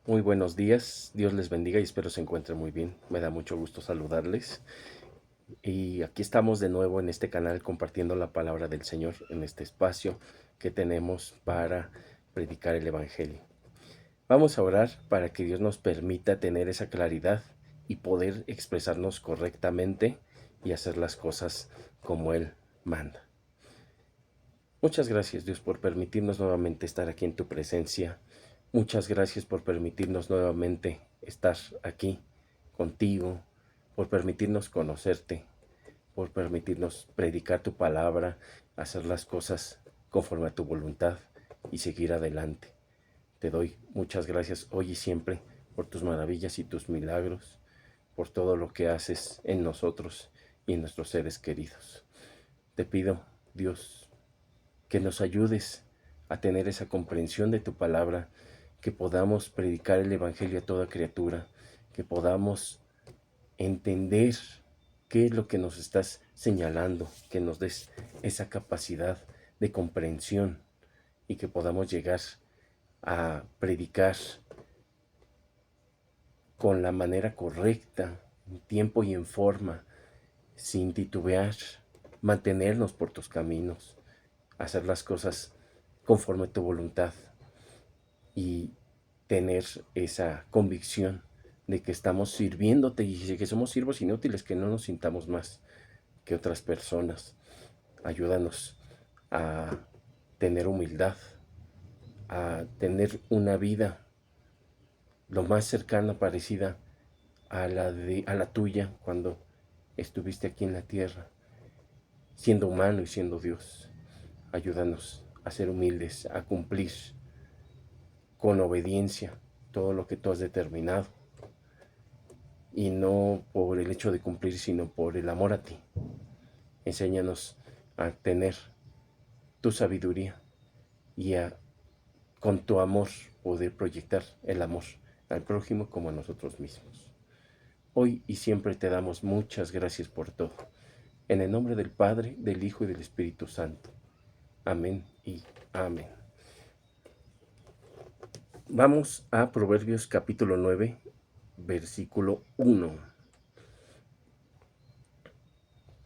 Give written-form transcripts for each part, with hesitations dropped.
Muy buenos días, Dios les bendiga y espero se encuentren muy bien. Me da mucho gusto saludarles. Y aquí estamos de nuevo en este canal compartiendo la palabra del Señor en este espacio que tenemos para predicar el Evangelio. Vamos a orar para que Dios nos permita tener esa claridad y poder expresarnos correctamente y hacer las cosas como Él manda. Muchas gracias, Dios, por permitirnos nuevamente estar aquí en tu presencia. Muchas gracias por permitirnos nuevamente estar aquí contigo, por permitirnos conocerte, por permitirnos predicar tu palabra, hacer las cosas conforme a tu voluntad y seguir adelante. Te doy muchas gracias hoy y siempre por tus maravillas y tus milagros, por todo lo que haces en nosotros y en nuestros seres queridos. Te pido, Dios, que nos ayudes a tener esa comprensión de tu palabra, que podamos predicar el Evangelio a toda criatura, que podamos entender qué es lo que nos estás señalando, que nos des esa capacidad de comprensión y que podamos llegar a predicar con la manera correcta, en tiempo y en forma, sin titubear, mantenernos por tus caminos, hacer las cosas conforme a tu voluntad y tener esa convicción de que estamos sirviéndote y que somos siervos inútiles, que no nos sintamos más que otras personas. Ayúdanos a tener humildad, a tener una vida lo más cercana, parecida a la tuya cuando estuviste aquí en la tierra, siendo humano y siendo Dios. Ayúdanos a ser humildes, a cumplir con obediencia todo lo que tú has determinado, y no por el hecho de cumplir, sino por el amor a ti. Enséñanos a tener tu sabiduría y a, con tu amor, poder proyectar el amor al prójimo como a nosotros mismos. Hoy y siempre te damos muchas gracias por todo. En el nombre del Padre, del Hijo y del Espíritu Santo. Amén y amén. Vamos a Proverbios capítulo 9, versículo 1.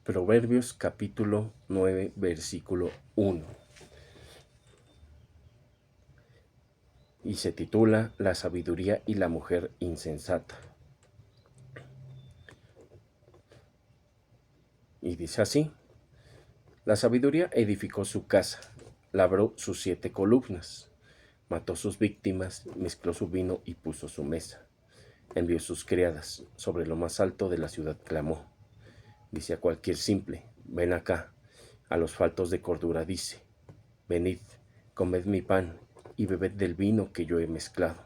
Proverbios capítulo 9, versículo 1. Y se titula La sabiduría y la mujer insensata. Y dice así: La sabiduría edificó su casa, labró sus 7 columnas, mató sus víctimas, mezcló su vino y puso su mesa. Envió sus criadas, sobre lo más alto de la ciudad clamó. Dice a cualquier simple: ven acá. A los faltos de cordura dice: venid, comed mi pan y bebed del vino que yo he mezclado.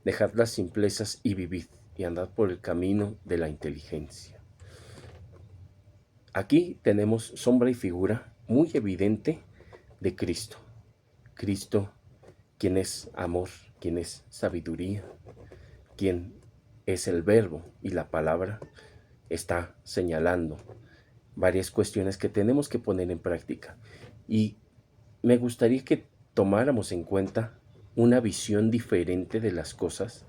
Dejad las simplezas y vivid, y andad por el camino de la inteligencia. Aquí tenemos sombra y figura muy evidente de Cristo. Cristo, quien es amor, quien es sabiduría, quien es el verbo y la palabra, está señalando varias cuestiones que tenemos que poner en práctica. Y me gustaría que tomáramos en cuenta una visión diferente de las cosas,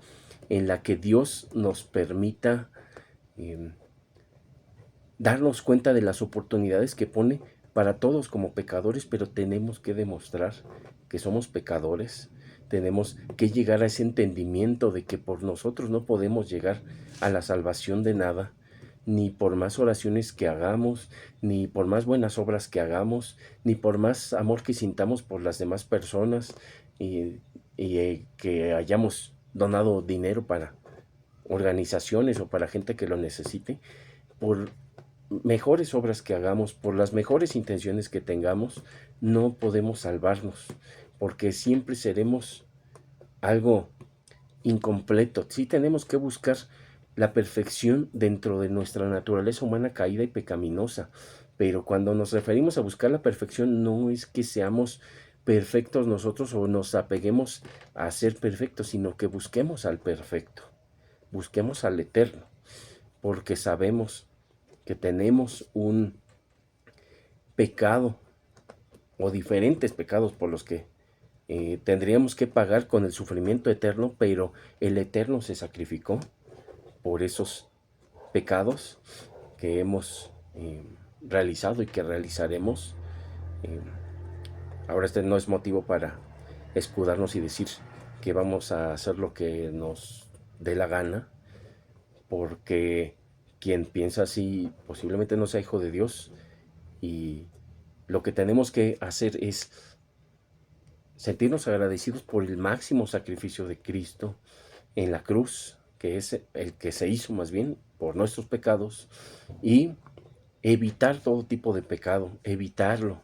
en la que Dios nos permita eh, darnos cuenta de las oportunidades que pone para todos como pecadores, pero tenemos que demostrar que somos pecadores. Tenemos que llegar a ese entendimiento de que por nosotros no podemos llegar a la salvación de nada, ni por más oraciones que hagamos, ni por más buenas obras que hagamos, ni por más amor que sintamos por las demás personas, y, que hayamos donado dinero para organizaciones o para gente que lo necesite. Por mejores obras que hagamos, por las mejores intenciones que tengamos, no podemos salvarnos, porque siempre seremos algo incompleto. Sí tenemos que buscar la perfección dentro de nuestra naturaleza humana caída y pecaminosa, pero cuando nos referimos a buscar la perfección, no es que seamos perfectos nosotros o nos apeguemos a ser perfectos, sino que busquemos al perfecto, busquemos al eterno, porque sabemos que tenemos un pecado o diferentes pecados por los que tendríamos que pagar con el sufrimiento eterno, pero el Eterno se sacrificó por esos pecados que hemos realizado y que realizaremos. Eh, Ahora este no es motivo para escudarnos y decir que vamos a hacer lo que nos dé la gana, porque quien piensa así posiblemente no sea hijo de Dios, y lo que tenemos que hacer es sentirnos agradecidos por el máximo sacrificio de Cristo en la cruz, que es el que se hizo más bien por nuestros pecados, y evitar todo tipo de pecado, evitarlo.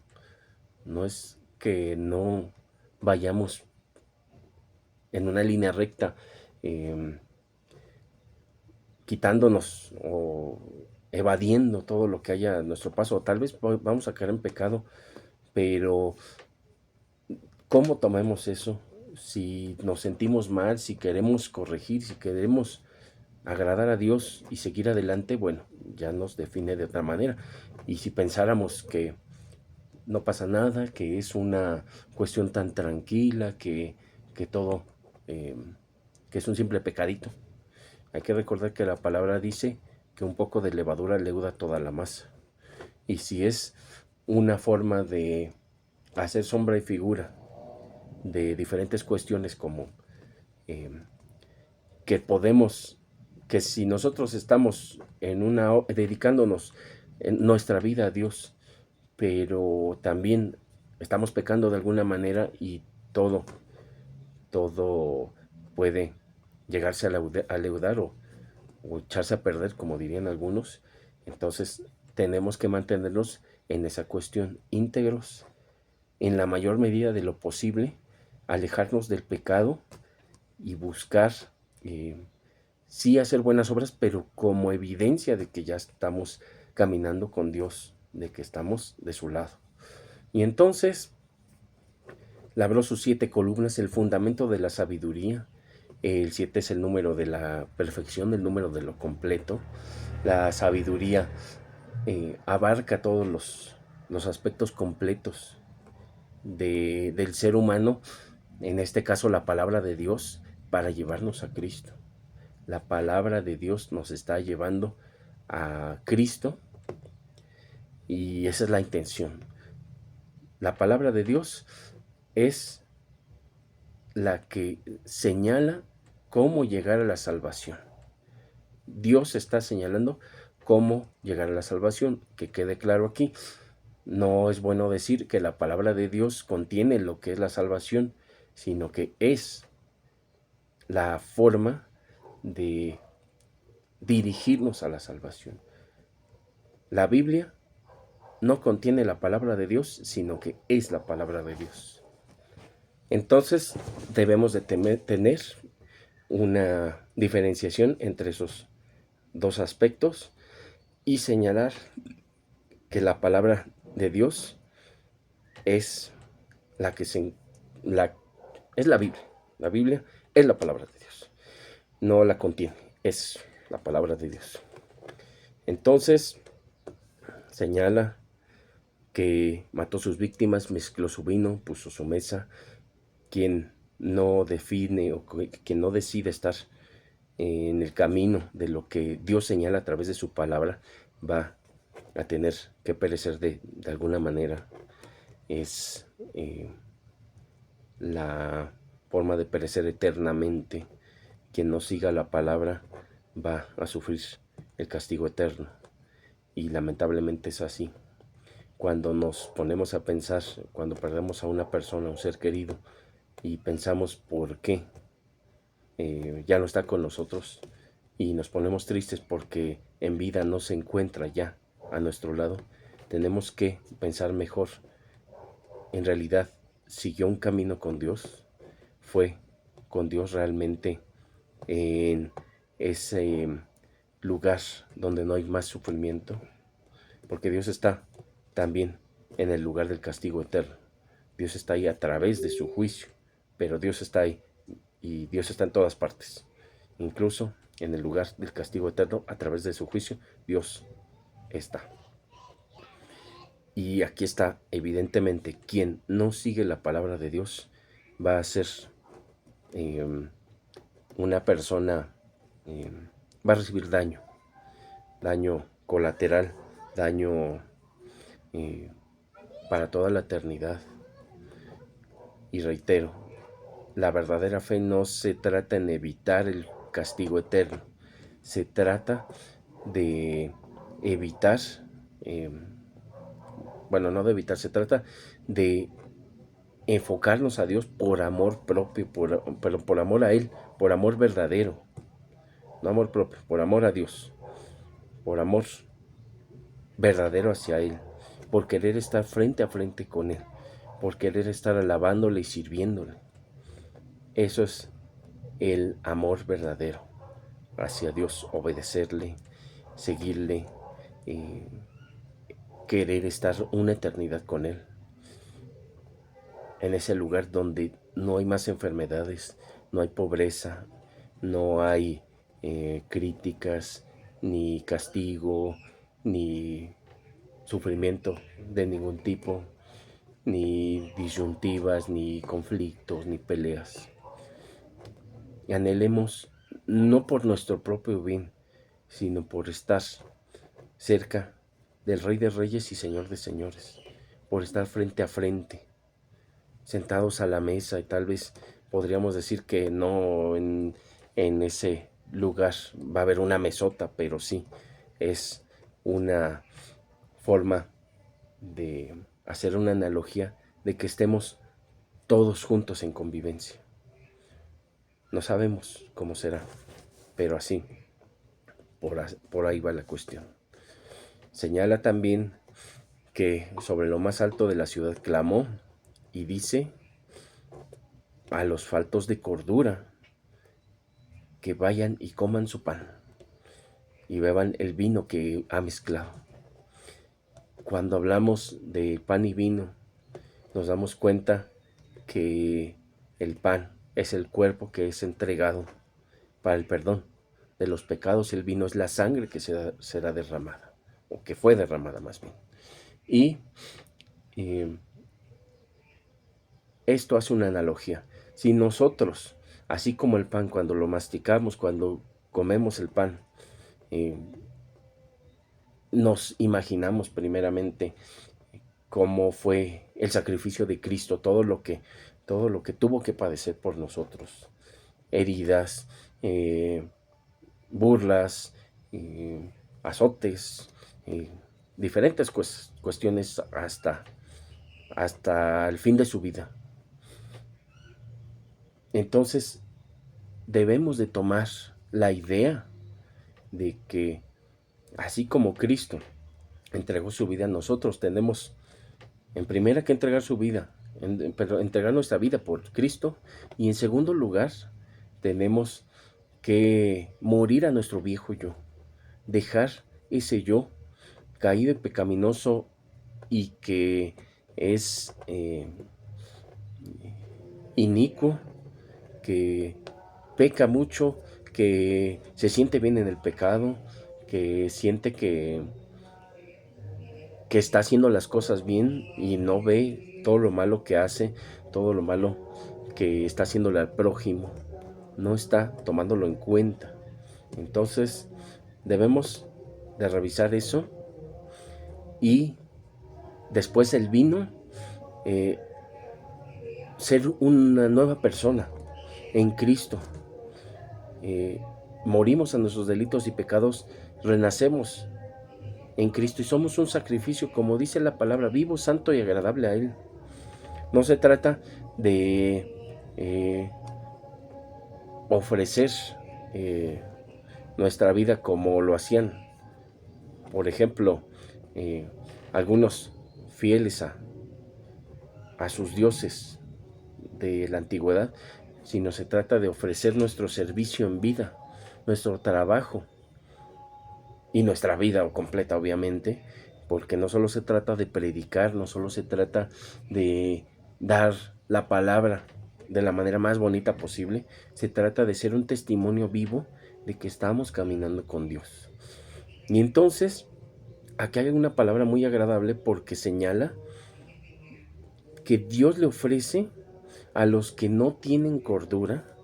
No es que no vayamos en una línea recta, eh, quitándonos o evadiendo todo lo que haya a nuestro paso. Tal vez vamos a caer en pecado, pero ¿cómo tomemos eso? Si nos sentimos mal, si queremos corregir, si queremos agradar a Dios y seguir adelante, bueno, ya nos define de otra manera. Y si pensáramos que no pasa nada, que es una cuestión tan tranquila, que todo, eh, que es un simple pecadito. Hay que recordar que la palabra dice que un poco de levadura leuda toda la masa. Y si es una forma de hacer sombra y figura de diferentes cuestiones, como eh, que podemos, que si nosotros estamos en dedicándonos en nuestra vida a Dios, pero también estamos pecando de alguna manera, y todo, todo puede llegarse a leudar o echarse a perder, como dirían algunos. Entonces tenemos que mantenernos en esa cuestión íntegros, en la mayor medida de lo posible, alejarnos del pecado y buscar, eh, sí, hacer buenas obras, pero como evidencia de que ya estamos caminando con Dios, de que estamos de su lado. Y entonces labró sus 7 columnas, el fundamento de la sabiduría. El 7 es el número de la perfección, el número de lo completo. La sabiduría abarca todos los aspectos completos del ser humano, en este caso la palabra de Dios, para llevarnos a Cristo. La palabra de Dios nos está llevando a Cristo, y esa es la intención. La palabra de Dios es la que señala cómo llegar a la salvación. Dios está señalando cómo llegar a la salvación. Que quede claro aquí, no es bueno decir que la palabra de Dios contiene lo que es la salvación, sino que es la forma de dirigirnos a la salvación. La Biblia no contiene la palabra de Dios, sino que es la palabra de Dios. Entonces debemos de tener una diferenciación entre esos dos aspectos y señalar que la palabra de Dios es la que es la Biblia. La Biblia es la palabra de Dios. No la contiene, es la palabra de Dios. Entonces señala que mató sus víctimas, mezcló su vino, puso su mesa. Quien no define o quien no decide estar en el camino de lo que Dios señala a través de su palabra, va a tener que perecer de alguna manera. Es la forma de perecer eternamente. Quien no siga la palabra va a sufrir el castigo eterno, y lamentablemente es así. Cuando nos ponemos a pensar, cuando perdemos a una persona, a un ser querido, y pensamos por qué ya no está con nosotros, y nos ponemos tristes porque en vida no se encuentra ya a nuestro lado, tenemos que pensar mejor. En realidad, ¿siguió un camino con Dios? ¿Fue con Dios realmente en ese lugar donde no hay más sufrimiento? Porque Dios está también en el lugar del castigo eterno. Dios está ahí a través de su juicio, pero Dios está ahí, y Dios está en todas partes. Incluso en el lugar del castigo eterno, a través de su juicio, Dios está. Y aquí está, evidentemente, quien no sigue la palabra de Dios va a ser una persona, va a recibir daño colateral, daño para toda la eternidad. Y reitero, la verdadera fe no se trata en evitar el castigo eterno, se trata de evitar, eh, bueno, no de evitar, se trata de enfocarnos a Dios por amor propio, pero por amor a Él, por amor verdadero, no amor propio, por amor a Dios, por amor verdadero hacia Él, por querer estar frente a frente con Él, por querer estar alabándole y sirviéndole. Eso es el amor verdadero hacia Dios, obedecerle, seguirle, eh, querer estar una eternidad con Él, en ese lugar donde no hay más enfermedades, no hay pobreza, no hay críticas, ni castigo, ni sufrimiento de ningún tipo, ni disyuntivas, ni conflictos, ni peleas. Y anhelemos, no por nuestro propio bien, sino por estar cerca del Rey de Reyes y Señor de Señores, por estar frente a frente, sentados a la mesa, y tal vez podríamos decir que no en ese lugar va a haber una mesota, pero sí es una forma de hacer una analogía de que estemos todos juntos en convivencia. No sabemos cómo será, pero así, por ahí va la cuestión. Señala también que sobre lo más alto de la ciudad clamó y dice a los faltos de cordura que vayan y coman su pan y beban el vino que ha mezclado. Cuando hablamos de pan y vino, nos damos cuenta que el pan es el cuerpo que es entregado para el perdón de los pecados, y el vino es la sangre que será derramada, o que fue derramada más bien. Y esto hace una analogía. Si nosotros, así como el pan, cuando lo masticamos, cuando comemos el pan, nos imaginamos primeramente cómo fue el sacrificio de Cristo, todo lo que tuvo que padecer por nosotros, heridas, burlas, azotes, diferentes cuestiones hasta el fin de su vida. Entonces debemos de tomar la idea de que así como Cristo entregó su vida, nosotros tenemos en primera que entregar su vida, pero entregar nuestra vida por Cristo, y en segundo lugar tenemos que morir a nuestro viejo yo, dejar ese yo caído y pecaminoso y que es inicuo, que peca mucho, que se siente bien en el pecado, que siente que está haciendo las cosas bien y no ve todo lo malo que hace, todo lo malo que está haciéndole al prójimo, no está tomándolo en cuenta. Entonces debemos de revisar eso, y después el vino, ser una nueva persona en Cristo. Morimos a nuestros delitos y pecados, renacemos en Cristo y somos un sacrificio, como dice la palabra, vivo, santo y agradable a Él. No se trata de ofrecer nuestra vida como lo hacían, por ejemplo, algunos fieles a sus dioses de la antigüedad, sino se trata de ofrecer nuestro servicio en vida, nuestro trabajo y nuestra vida completa, obviamente, porque no solo se trata de predicar, no solo se trata de dar la palabra de la manera más bonita posible, se trata de ser un testimonio vivo de que estamos caminando con Dios. Y entonces, aquí hay una palabra muy agradable porque señala que Dios le ofrece a los que no tienen cordura,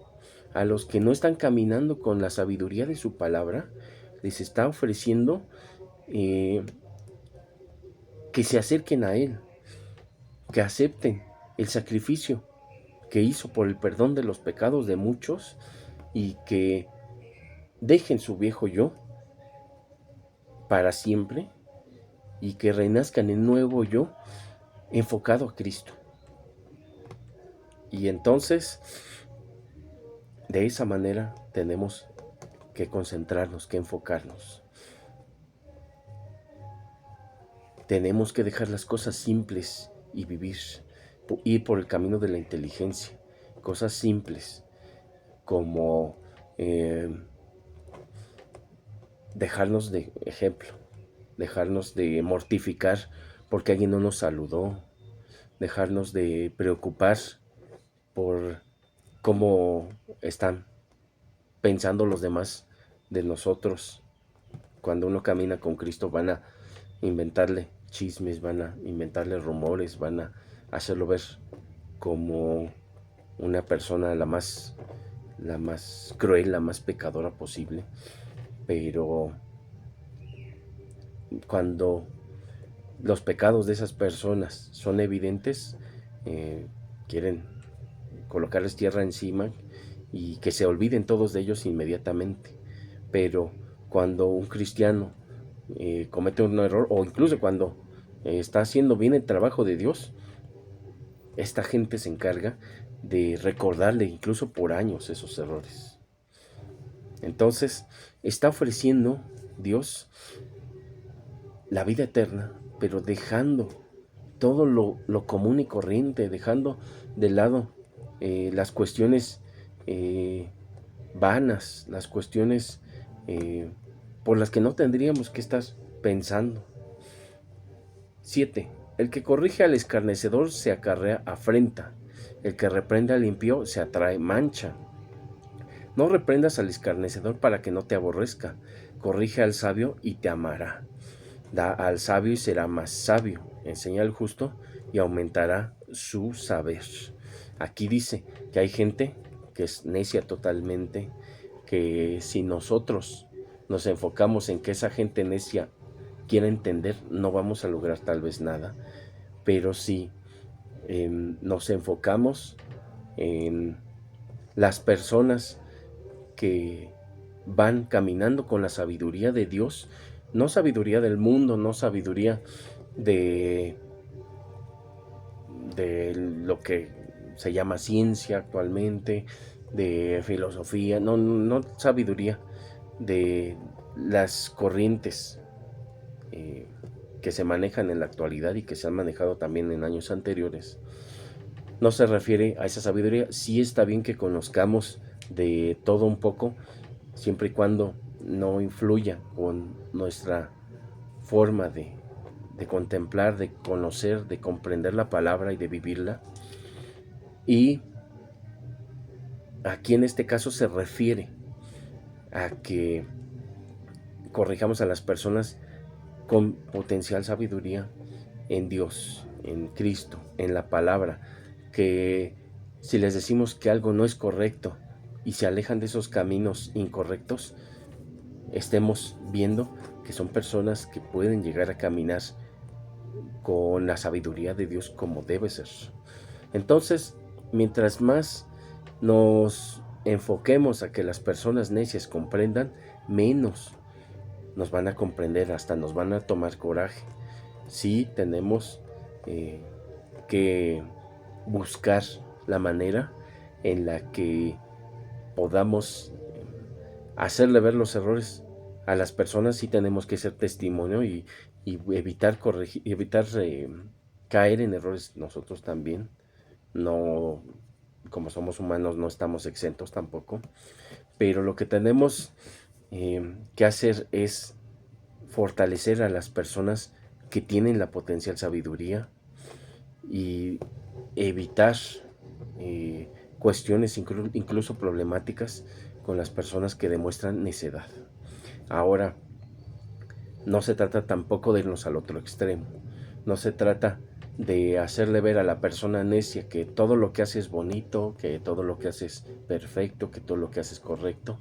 a los que no están caminando con la sabiduría de su palabra, les está ofreciendo que se acerquen a Él, que acepten el sacrificio que hizo por el perdón de los pecados de muchos y que dejen su viejo yo para siempre y que renazcan el nuevo yo enfocado a Cristo. Y entonces, de esa manera tenemos que concentrarnos, que enfocarnos. Tenemos que dejar las cosas simples y ir por el camino de la inteligencia. Cosas simples como dejarnos de ejemplo, dejarnos de mortificar porque alguien no nos saludó, dejarnos de preocupar por cómo están pensando los demás de nosotros. Cuando uno camina con Cristo van a inventarle chismes, van a inventarle rumores, van a hacerlo ver como una persona la más cruel, la más pecadora posible. Pero cuando los pecados de esas personas son evidentes, quieren colocarles tierra encima y que se olviden todos de ellos inmediatamente. Pero cuando un cristiano comete un error, o incluso cuando está haciendo bien el trabajo de Dios, esta gente se encarga de recordarle incluso por años esos errores. Entonces, está ofreciendo Dios la vida eterna, pero dejando todo lo común y corriente, dejando de lado las cuestiones vanas, las cuestiones por las que no tendríamos que estar pensando. 7. El que corrige al escarnecedor se acarrea afrenta, el que reprende al impío se atrae mancha. No reprendas al escarnecedor para que no te aborrezca, corrige al sabio y te amará. Da al sabio y será más sabio, enseña al justo y aumentará su saber. Aquí dice que hay gente que es necia totalmente, que si nosotros nos enfocamos en que esa gente necia quiera entender, no vamos a lograr tal vez nada. Pero si nos enfocamos en las personas que van caminando con la sabiduría de Dios, no sabiduría del mundo, no sabiduría de lo que se llama ciencia actualmente, de filosofía, no sabiduría de las corrientes que se manejan en la actualidad y que se han manejado también en años anteriores. No se refiere a esa sabiduría. Sí está bien que conozcamos de todo un poco, siempre y cuando no influya con nuestra forma de contemplar, de conocer, de comprender la palabra y de vivirla. Y aquí en este caso se refiere a que corrijamos a las personas con potencial sabiduría en Dios, en Cristo, en la palabra, que si les decimos que algo no es correcto y se alejan de esos caminos incorrectos, estemos viendo que son personas que pueden llegar a caminar con la sabiduría de Dios como debe ser. Entonces, mientras más nos enfoquemos a que las personas necias comprendan, menos nos van a comprender, hasta nos van a tomar coraje. Sí tenemos que buscar la manera en la que podamos hacerle ver los errores a las personas. Sí tenemos que ser testimonio y evitar caer en errores nosotros también. No, como somos humanos, no estamos exentos tampoco. Pero lo que tenemos que hacer es fortalecer a las personas que tienen la potencial sabiduría y evitar cuestiones incluso problemáticas con las personas que demuestran necedad. Ahora, no se trata tampoco de irnos al otro extremo. No se trata de hacerle ver a la persona necia que todo lo que hace es bonito, que todo lo que hace es perfecto, que todo lo que hace es correcto,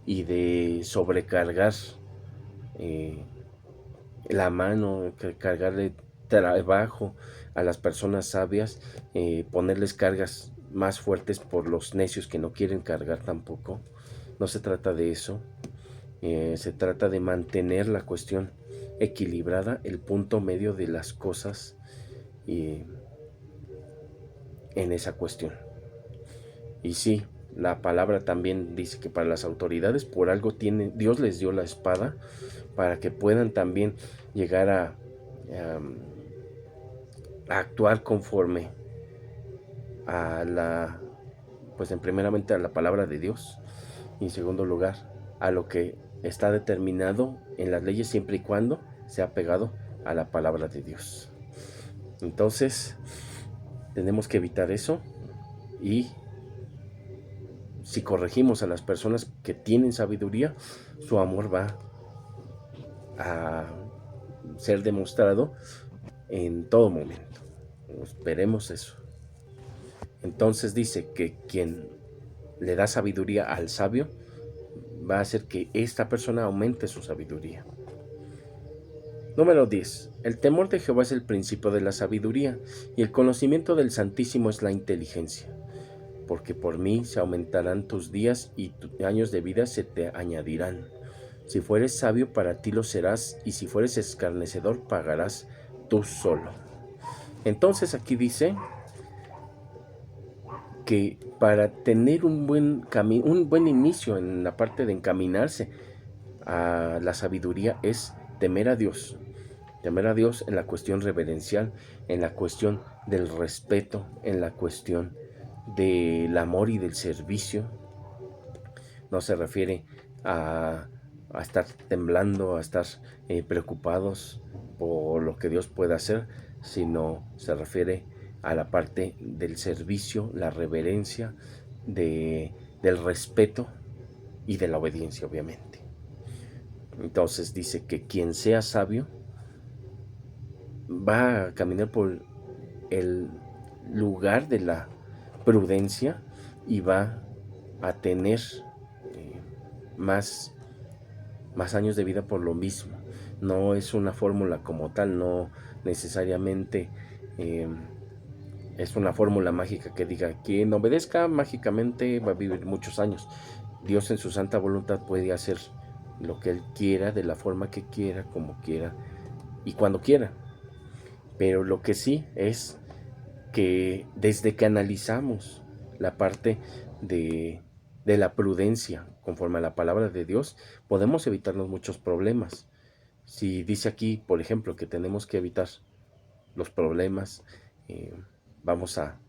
y de sobrecargar eh, la mano, cargarle trabajo a las personas sabias, ponerles cargas más fuertes por los necios que no quieren cargar tampoco. No se trata de eso, se trata de mantener la cuestión equilibrada, el punto medio de las cosas en esa cuestión. Y sí, la palabra también dice que para las autoridades por algo Dios les dio la espada para que puedan también llegar a actuar conforme a la, pues en primeramente a la palabra de Dios y en segundo lugar a lo que está determinado en las leyes siempre y cuando sea pegado a la palabra de Dios. Entonces tenemos que evitar eso, y si corregimos a las personas que tienen sabiduría, su amor va a ser demostrado en todo momento. Esperemos eso. Entonces dice que quien le da sabiduría al sabio va a hacer que esta persona aumente su sabiduría. Número 10. El temor de Jehová es el principio de la sabiduría, y el conocimiento del Santísimo es la inteligencia. Porque por mí se aumentarán tus días, y tus años de vida se te añadirán. Si fueres sabio, para ti lo serás, y si fueres escarnecedor, pagarás tú solo. Entonces aquí dice que para tener un buen inicio en la parte de encaminarse a la sabiduría es temer a Dios. Temer a Dios en la cuestión reverencial, en la cuestión del respeto, en la cuestión del amor y del servicio. No se refiere a estar temblando, a estar preocupados por lo que Dios pueda hacer, sino se refiere a la parte del servicio, la reverencia, del respeto y de la obediencia, obviamente. Entonces dice que quien sea sabio va a caminar por el lugar de la prudencia y va a tener más años de vida por lo mismo. No es una fórmula como tal, no necesariamente es una fórmula mágica que diga quien obedezca mágicamente va a vivir muchos años. Dios en su santa voluntad puede hacer lo que Él quiera, de la forma que quiera, como quiera y cuando quiera. Pero lo que sí es que desde que analizamos la parte de la prudencia conforme a la palabra de Dios, podemos evitarnos muchos problemas. Si dice aquí, por ejemplo, que tenemos que evitar los problemas, vamos a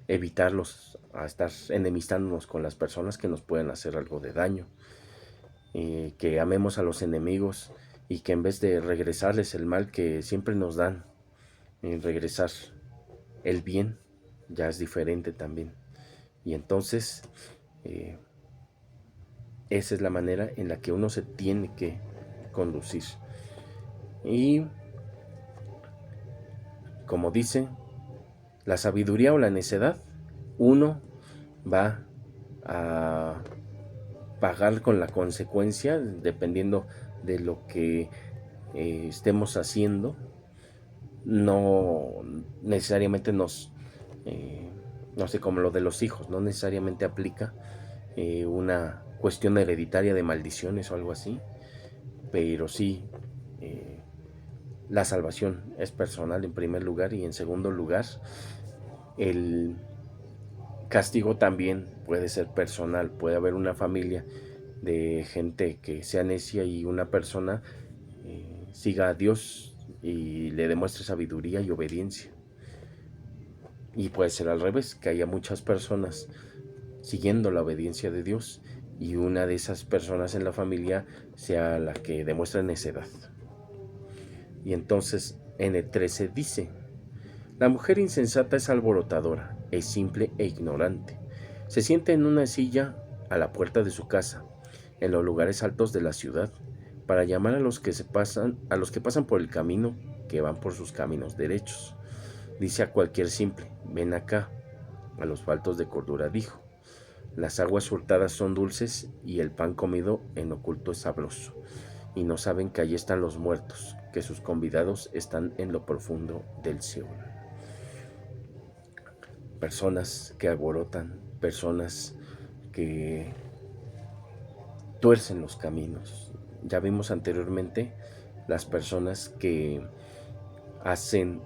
evitarlos, a estar enemistándonos con las personas que nos pueden hacer algo de daño, que amemos a los enemigos y que en vez de regresarles el mal que siempre nos dan, regresar el bien ya es diferente también. Y entonces esa es la manera en la que uno se tiene que conducir. Y como dice, la sabiduría o la necedad, uno va a pagar con la consecuencia dependiendo de lo que estemos haciendo. No necesariamente no sé, como lo de los hijos, no necesariamente aplica una cuestión hereditaria de maldiciones o algo así, pero sí la salvación es personal en primer lugar, y en segundo lugar el castigo también puede ser personal. Puede haber una familia de gente que sea necia y una persona siga a Dios y le demuestre sabiduría y obediencia. Y puede ser al revés, que haya muchas personas siguiendo la obediencia de Dios y una de esas personas en la familia sea la que demuestra necedad. Y entonces en el 13 dice: la mujer insensata es alborotadora, es simple e ignorante. Se sienta en una silla a la puerta de su casa, en los lugares altos de la ciudad, para llamar a los que pasan por el camino que van por sus caminos derechos. Dice a cualquier simple: ven acá. A los faltos de cordura dijo: las aguas hurtadas son dulces y el pan comido en oculto es sabroso. Y no saben que allí están los muertos, que sus convidados están en lo profundo del Seol. Personas que alborotan, personas que tuercen los caminos. Ya vimos anteriormente las personas que hacen,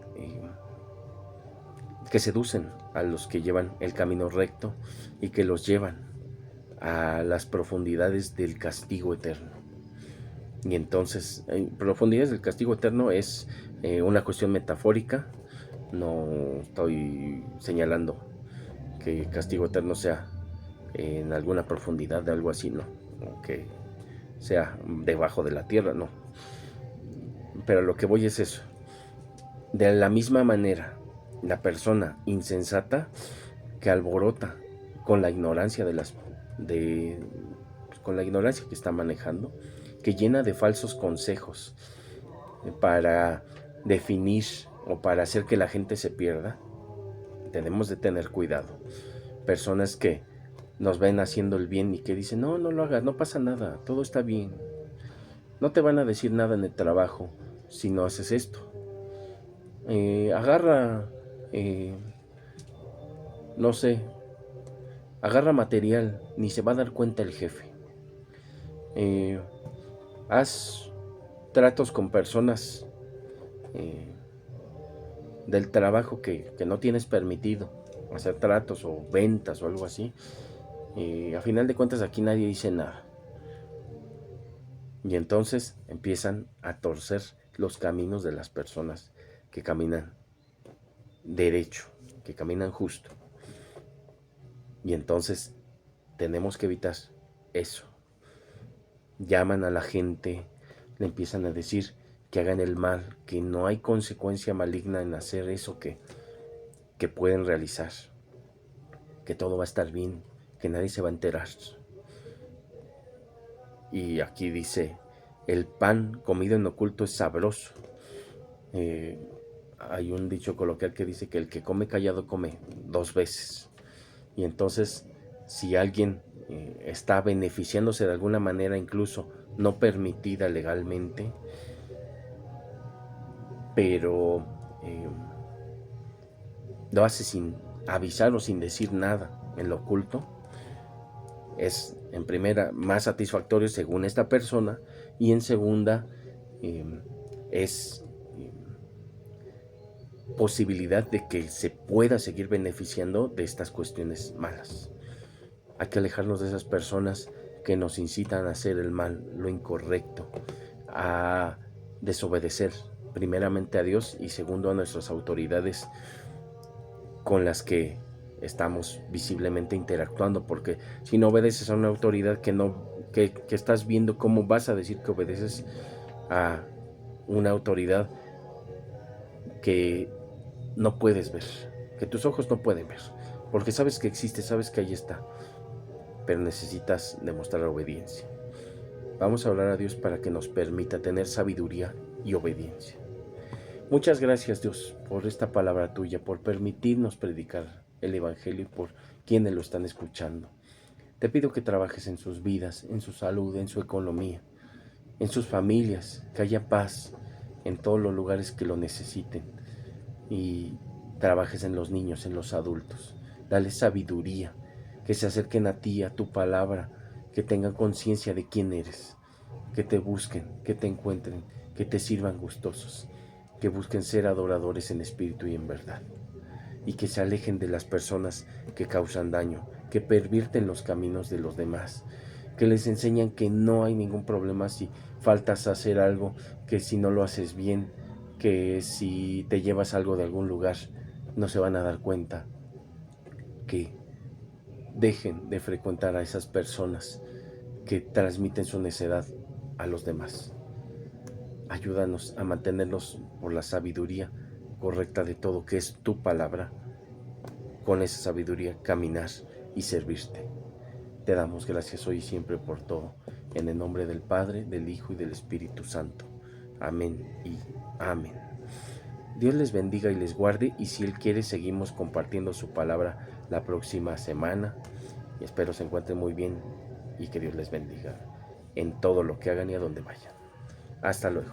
que seducen a los que llevan el camino recto y que los llevan a las profundidades del castigo eterno. Y entonces, profundidades del castigo eterno es una cuestión metafórica. No estoy señalando que castigo eterno sea en alguna profundidad de algo así, no, o que sea debajo de la tierra, no. Pero lo que voy es eso. De la misma manera, la persona insensata que alborota con la ignorancia con la ignorancia que está manejando, que llena de falsos consejos para definir o para hacer que la gente se pierda, tenemos de tener cuidado. Personas que nos ven haciendo el bien y que dicen: no, no lo hagas, no pasa nada, todo está bien. No te van a decir nada en el trabajo si no haces esto. Agarra, no sé, agarra material, ni se va a dar cuenta el jefe. Haz tratos con personas del trabajo que no tienes permitido hacer tratos o ventas o algo así. A final de cuentas aquí nadie dice nada. Y entonces empiezan a torcer los caminos de las personas que caminan derecho, que caminan justo. Y entonces tenemos que evitar eso. Llaman a la gente, le empiezan a decir que hagan el mal, que no hay consecuencia maligna en hacer eso que pueden realizar, que todo va a estar bien, que nadie se va a enterar. Y aquí dice: el pan comido en oculto es sabroso. Hay un dicho coloquial que dice que el que come callado come dos veces. Y entonces, si alguien está beneficiándose de alguna manera, incluso no permitida legalmente, pero lo hace sin avisar o sin decir nada en lo oculto, es en primera más satisfactorio según esta persona, y en segunda es posibilidad de que se pueda seguir beneficiando de estas cuestiones malas. Hay que alejarnos de esas personas que nos incitan a hacer el mal, lo incorrecto, a desobedecer primeramente a Dios y segundo a nuestras autoridades con las que estamos visiblemente interactuando, porque si no obedeces a una autoridad que estás viendo, ¿cómo vas a decir que obedeces a una autoridad que no puedes ver, que tus ojos no pueden ver? Porque sabes que existe, sabes que ahí está, pero necesitas demostrar obediencia. Vamos a orar a Dios para que nos permita tener sabiduría y obediencia. Muchas gracias, Dios, por esta palabra tuya, por permitirnos predicar el Evangelio y por quienes lo están escuchando. Te pido que trabajes en sus vidas, en su salud, en su economía, en sus familias, que haya paz en todos los lugares que lo necesiten, y trabajes en los niños, en los adultos. Dale sabiduría, que se acerquen a ti, a tu palabra, que tengan conciencia de quién eres, que te busquen, que te encuentren, que te sirvan gustosos, que busquen ser adoradores en espíritu y en verdad, y que se alejen de las personas que causan daño, que pervierten los caminos de los demás, que les enseñan que no hay ningún problema si faltas a hacer algo, que si no lo haces bien, que si te llevas algo de algún lugar no se van a dar cuenta, que dejen de frecuentar a esas personas que transmiten su necedad a los demás. Ayúdanos a mantenernos por la sabiduría correcta de todo, que es tu palabra. Con esa sabiduría caminar y servirte. Te damos gracias hoy y siempre por todo. En el nombre del Padre, del Hijo y del Espíritu Santo. Amén y amén. Dios les bendiga y les guarde, y si Él quiere seguimos compartiendo su palabra la próxima semana. Y espero se encuentren muy bien y que Dios les bendiga en todo lo que hagan y a donde vayan. Hasta luego.